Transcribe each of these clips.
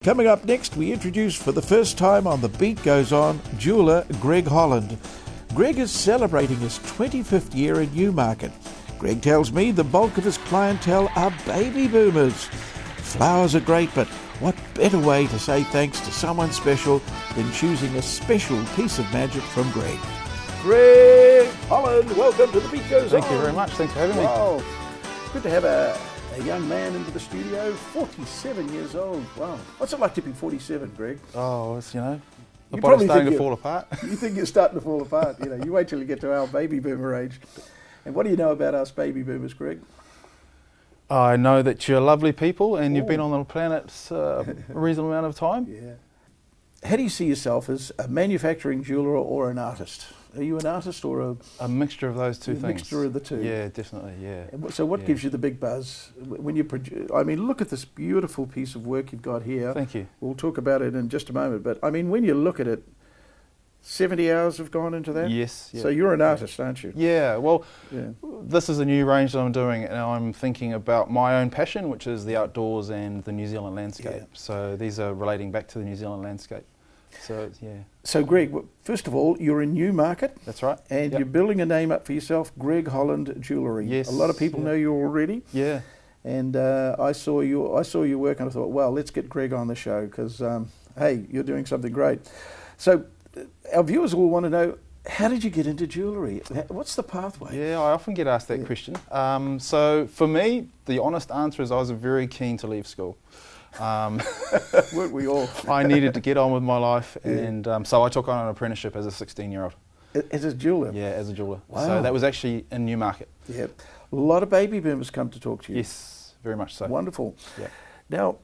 Coming up next, we introduce for the first time on The Beat Goes On, jeweller Greg Holland. Greg is celebrating his 25th year in Newmarket. Greg tells me the bulk of his clientele are baby boomers. Flowers are great, but what better way to say thanks to someone special than choosing a special piece of magic from Greg? Greg Holland, welcome to The Beat Goes On. Thank you very much. Thanks for having me. Wow. Good to have a young man into the studio, 47 years old. Wow. What's it like to be 47, Greg? Oh, it's, the You body's starting to fall apart. You think you're starting to fall apart. You wait till you get to our baby boomer age. And what do you know about us baby boomers, Greg? I know that you're lovely people and you've been on the planet a reasonable amount of time. Yeah. How do you see yourself, as a manufacturing jeweller or an artist? Are you an artist or a mixture of those two things? A mixture of the two. Yeah, definitely, yeah. So what gives you the big buzz when you produce? I mean, look at this beautiful piece of work you've got here. Thank you. We'll talk about it in just a moment. But I mean, when you look at it, 70 hours have gone into that? Yes. Yeah. So you're an artist, aren't you? Yeah, well, this is a new range that I'm doing, and I'm thinking about my own passion, which is the outdoors and the New Zealand landscape. Yeah. So these are relating back to the New Zealand landscape. So, yeah. So, Greg, first of all, you're in Newmarket. That's right. And you're building a name up for yourself, Greg Holland Jewellery. Yes. A lot of people know you already. Yeah. And I saw your work, and I thought, well, let's get Greg on the show because, hey, you're doing something great. So, our viewers will want to know, how did you get into jewellery? What's the pathway? Yeah, I often get asked that question. So, for me, the honest answer is I was very keen to leave school. Weren't we all? I needed to get on with my life, and so I took on an apprenticeship as a 16-year-old. As a jeweller? Yeah, as a jeweller. Wow. So that was actually in Newmarket. Yeah. A lot of baby boomers come to talk to you. Yes, very much so. Wonderful. Yeah. Now,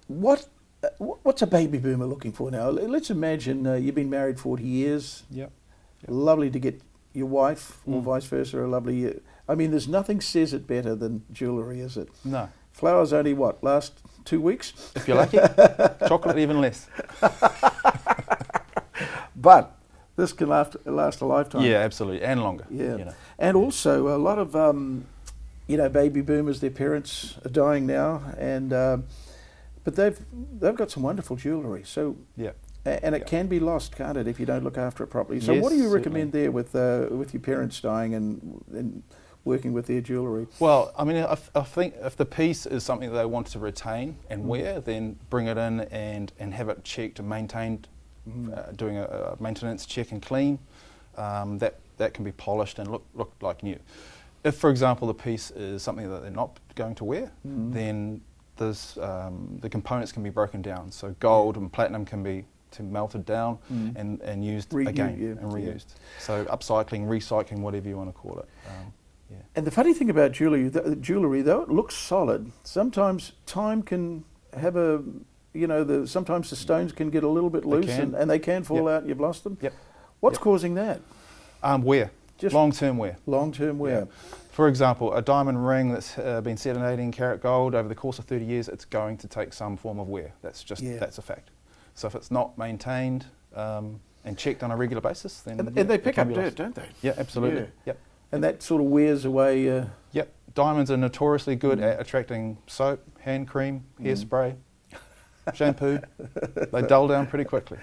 what's a baby boomer looking for now? Let's imagine you've been married 40 years. Yep. Lovely to get your wife, or vice versa, a lovely... I mean, there's nothing says it better than jewellery, is it? No. Flowers only, last 2 weeks? If you're lucky. Chocolate even less. But this can last a lifetime. Yeah, absolutely, and longer. Yeah. And also, a lot of, baby boomers, their parents are dying now, and but they've got some wonderful jewellery. So, yeah. And it can be lost, can't it, if you don't look after it properly? So yes, what do you recommend there with your parents dying and working with their jewellery? Well, I mean, I think if the piece is something that they want to retain and wear, then bring it in and have it checked and maintained, doing a maintenance check and clean. That can be polished and look like new. If, for example, the piece is something that they're not going to wear, then there's, the components can be broken down. So gold and platinum can be melted down and used again and reused. So upcycling, recycling, whatever you want to call it. Yeah. And the funny thing about jewellery, though it looks solid, sometimes time can have sometimes the stones can get a little bit loose and they can fall out and you've lost them. Yep. What's causing that? Wear. Just long-term wear. Long-term wear. Yeah. For example, a diamond ring that's been set in 18 karat gold over the course of 30 years, it's going to take some form of wear. That's a fact. So if it's not maintained and checked on a regular basis, then and they pick up dirt, don't they? Yeah, absolutely. Yeah. Yep. And that sort of wears away. Yep. Diamonds are notoriously good at attracting soap, hand cream, hairspray, shampoo. They dull down pretty quickly.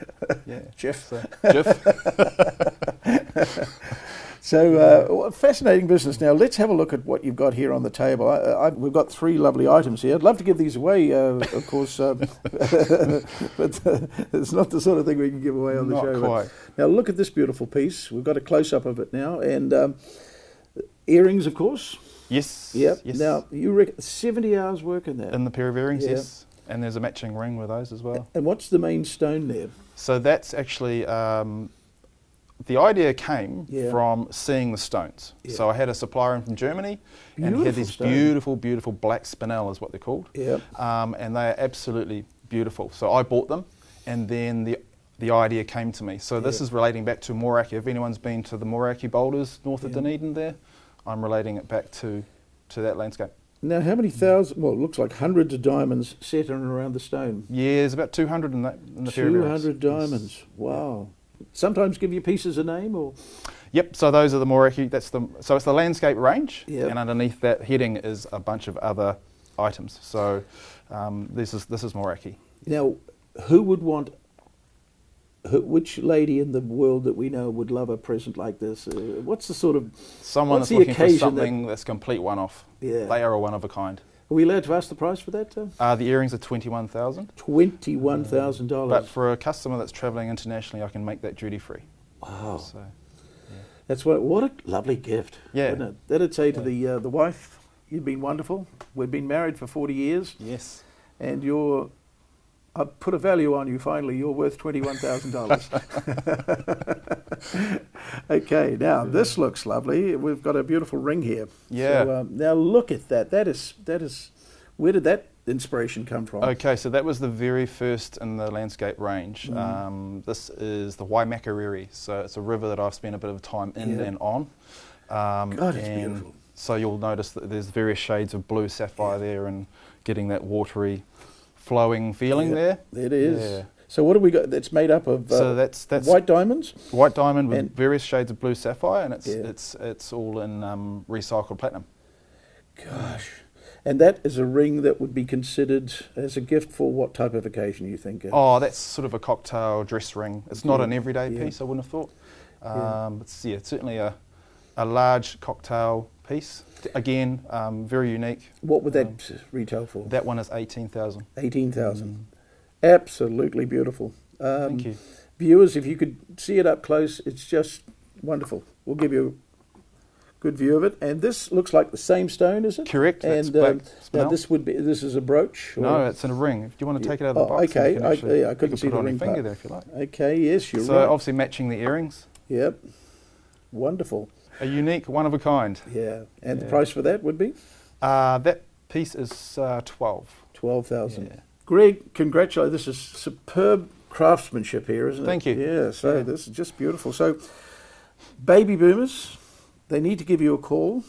Yeah. Jeff. So, fascinating business. Now, let's have a look at what you've got here on the table. We've got 3 lovely items here. I'd love to give these away, of course, but it's not the sort of thing we can give away on the show. Not quite. Now, look at this beautiful piece. We've got a close-up of it now. And earrings, of course. Yes. Yep. Yes. Now, you reckon 70 hours work in that? In the pair of earrings, yes. And there's a matching ring with those as well. And what's the main stone there? So that's actually... the idea came from seeing the stones. Yeah. So I had a supplier in from Germany, and he had these beautiful black spinel is what they're called. Yeah. And they are absolutely beautiful. So I bought them, and then the idea came to me. So this is relating back to Mooraki. If anyone's been to the Mooraki boulders north of Dunedin there, I'm relating it back to that landscape. Now, how many thousand, it looks like hundreds of diamonds set in and around the stone. Yeah, there's about 200 in the pair of earrings. 200 diamonds, wow. Sometimes give your pieces a name, or? Yep, so those are the Mooraki, so it's the landscape range, and underneath that heading is a bunch of other items. So this is Moraki. Now, who would want? Which lady in the world that we know would love a present like this? What's the sort of someone what's that's the looking for something that's complete one-off? Yeah. They are a one of a kind. Are we allowed to ask the price for that? The earrings are $21,000. $21,000. But for a customer that's travelling internationally, I can make that duty free. Wow. So, yeah. That's what a lovely gift. Yeah. Wouldn't it? That'd say to the wife, you've been wonderful. We've been married for 40 years. Yes. And I've put a value on you finally. You're worth $21,000. Okay, now this looks lovely. We've got a beautiful ring here. Yeah. So, now look at that. That is. Where did that inspiration come from? Okay, so that was the very first in the landscape range. This is the Waimakariri. So it's a river that I've spent a bit of time in and on. God, it's beautiful. So you'll notice that there's various shades of blue sapphire there, and getting that watery, flowing feeling there. It is. Yeah. So what have we got? That's made up of so that's white diamonds. White diamond with various shades of blue sapphire, and it's all in recycled platinum. Gosh, and that is a ring that would be considered as a gift for what type of occasion, you think? Oh, that's sort of a cocktail dress ring. It's not an everyday piece, I wouldn't have thought. It's certainly a large cocktail piece. Again, very unique. What would that retail for? That one is $18,000. $18,000. Absolutely beautiful. Thank you. Viewers, if you could see it up close, it's just wonderful. We'll give you a good view of it. And this looks like the same stone, is it? Correct. And now this is a brooch? Or? No, it's in a ring. Do you want to take it out of the box? Okay. I couldn't see the ring finger there if you like. Okay, yes, you're right. So obviously matching the earrings. Yep. Wonderful. A unique, one of a kind. Yeah. And the price for that would be? That piece is $12,000. Yeah. Greg, congratulations. This is superb craftsmanship here, isn't it? Thank you. Yeah, so this is just beautiful. So, baby boomers, they need to give you a call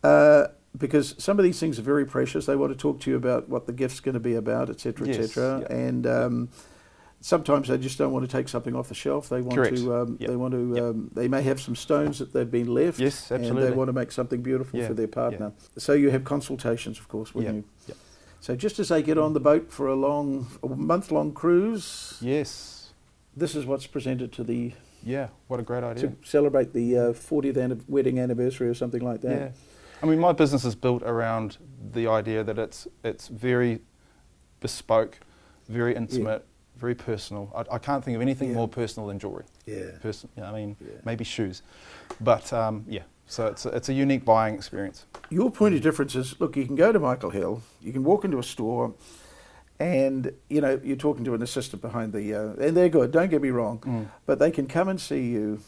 because some of these things are very precious. They want to talk to you about what the gift's going to be about, etc., etc. And sometimes they just don't want to take something off the shelf. They want to. They want to. They may have some stones that they've been left. Yes, absolutely. And they want to make something beautiful for their partner. So you have consultations, of course, wouldn't you? Yeah. So just as they get on the boat for a month-long cruise, yes, this is what's presented to the what a great idea to celebrate the 40th wedding anniversary or something like that. Yeah, I mean, my business is built around the idea that it's very bespoke, very intimate, very personal. I can't think of anything more personal than jewellery. Maybe shoes, but So it's a unique buying experience. Your point of difference is, look, you can go to Michael Hill, you can walk into a store, and you're talking to an assistant behind the, and they're good, don't get me wrong, but they can come and see you,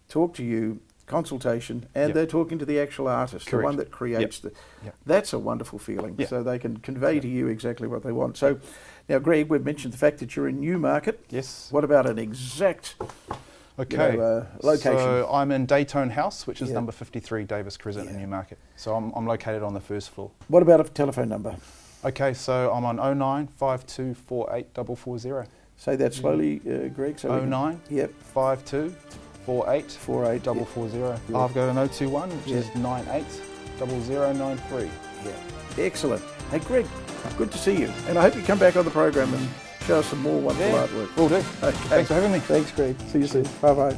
talk to you, consultation, and they're talking to the actual artist, the one that creates That's a wonderful feeling. So they can convey to you exactly what they want. So now, Greg, we've mentioned the fact that you're in Newmarket. Yes. What about an exact location? So I'm in Daytone House, which is number 53 Davis Crescent in Newmarket. So I'm located on the first floor. What about a telephone number? Okay, so I'm on 09 5248 440. Say that slowly, Greg. So 09 52 48 440. I've got an 021, which is 98 0093. Yeah. Excellent. Hey, Greg, good to see you. And I hope you come back on the program and show us some more wonderful artwork. Will do. Okay. Thanks for having me. Thanks, Greg. See you soon. Bye-bye.